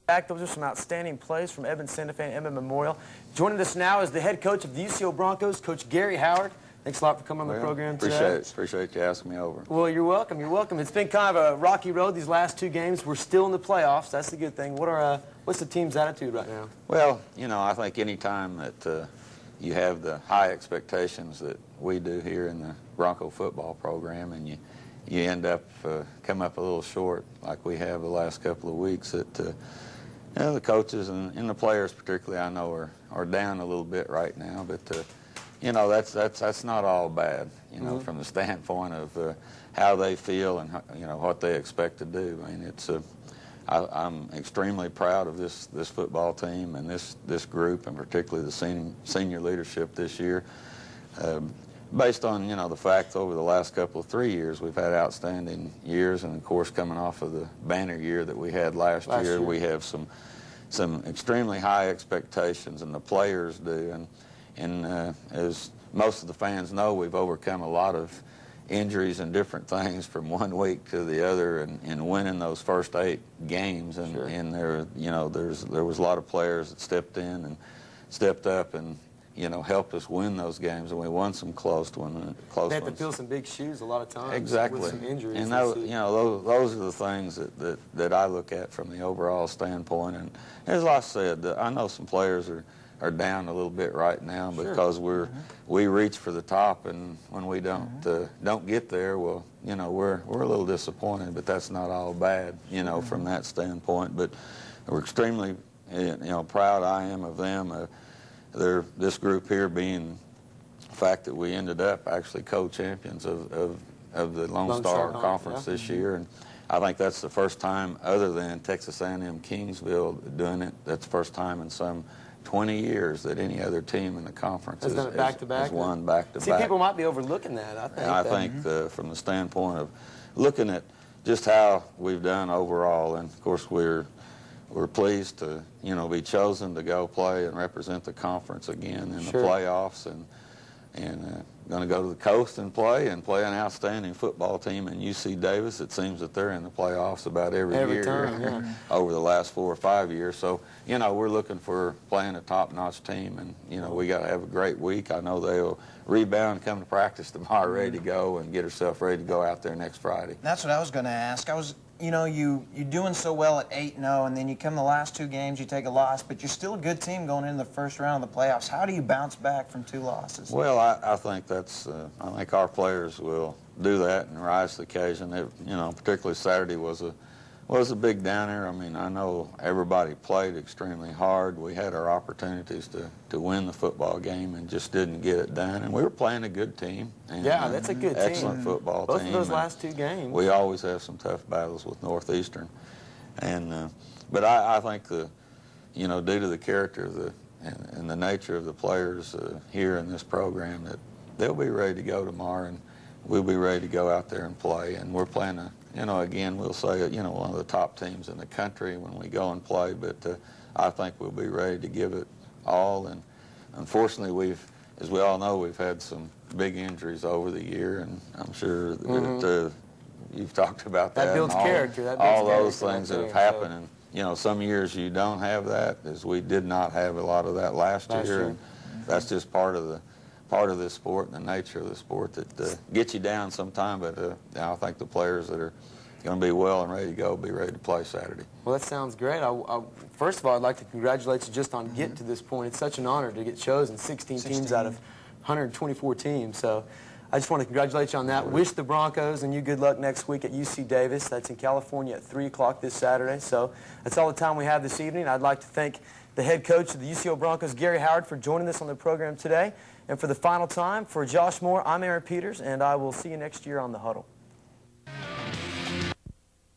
Back, those are some outstanding plays from Eben Santa Fe and Eben Memorial. Joining us now is the head coach of the UCO Broncos, Coach Gary Howard. Thanks a lot for coming on the program today. Appreciate you asking me over. Well, you're welcome. You're welcome. It's been kind of a rocky road these last two games. We're still in the playoffs. That's the good thing. What's the team's attitude right now? Well, you know, I think any time that you have the high expectations that we do here in the Bronco football program, and you end up come up a little short like we have the last couple of weeks, that you know, the coaches and the players particularly, I know, are down a little bit right now, but you know, that's not all bad, you know, from the standpoint of how they feel and you know, what they expect to do. I mean, I'm extremely proud of this football team and this group, and particularly the senior leadership this year. Based on, you know, the fact over the last couple of 3 years we've had outstanding years, and of course coming off of the banner year that we had last year, we have some extremely high expectations, and the players do, and as most of the fans know, we've overcome a lot of injuries and different things from one week to the other, and winning those first 8 games, and there, you know, there was a lot of players that stepped in and stepped up and, you know, helped us win those games, and we won some close ones. They had to fill some big shoes a lot of times. Exactly. With some injuries. And you know, those are the things that I look at from the overall standpoint. And as I said, I know some players are down a little bit right now because we reach for the top, and when we don't get there, well, you know, we're a little disappointed. But that's not all bad, you know, from that standpoint. But we're extremely, you know, proud I am of them. This group here being the fact that we ended up actually co-champions of the Lone Star Conference this year, and I think that's the first time, other than Texas A&M Kingsville doing it, that's the first time in some 20 years that any other team in the conference has won back-to-back. See, people might be overlooking that, I think. And I think from the standpoint of looking at just how we've done overall, and of course we're pleased to, you know, be chosen to go play and represent the conference again in the playoffs, and going to go to the coast and play an outstanding football team in UC Davis. It seems that they're in the playoffs about every year over the last 4 or 5 years. So, you know, we're looking for playing a top-notch team, and, you know, we got to have a great week. I know they'll rebound, come to practice tomorrow, ready to go, and get herself ready to go out there next Friday. That's what I was going to ask. You know, you're doing so well at 8-0, and then you come the last 2 games, you take a loss, but you're still a good team going into the first round of the playoffs. How do you bounce back from 2 losses? Well, I think I think our players will do that and rise to the occasion. You know, particularly Saturday was a big downer. I mean, I know everybody played extremely hard. We had our opportunities to win the football game and just didn't get it done. And we were playing a good team. And, yeah, that's a good team. Excellent football team. Both of those last 2 games. We always have some tough battles with Northeastern. And but I think you know, due to the character of and the nature of the players here in this program, that they'll be ready to go tomorrow, and we'll be ready to go out there and play. And we're playing you know, again, we'll say, you know, one of the top teams in the country when we go and play, but I think we'll be ready to give it all. And unfortunately, as we all know, we've had some big injuries over the year, and I'm sure that you've talked about that. That builds character. All those things that have happened. And, you know, some years you don't have that, as we did not have a lot of that last year. And that's just part of this sport and the nature of the sport that gets you down sometime. But I think the players that are going to be well and ready to go will be ready to play Saturday. Well, that sounds great. First of all, I'd like to congratulate you just on getting to this point. It's such an honor to get chosen 16 teams out of 124 teams. So I just want to congratulate you on that. Wish the Broncos and you good luck next week at UC Davis. That's in California at 3 o'clock this Saturday. So that's all the time we have this evening. I'd like to thank the head coach of the UCO Broncos, Gary Howard, for joining us on the program today. And for the final time, for Josh Moore, I'm Aaron Peters, and I will see you next year on The Huddle.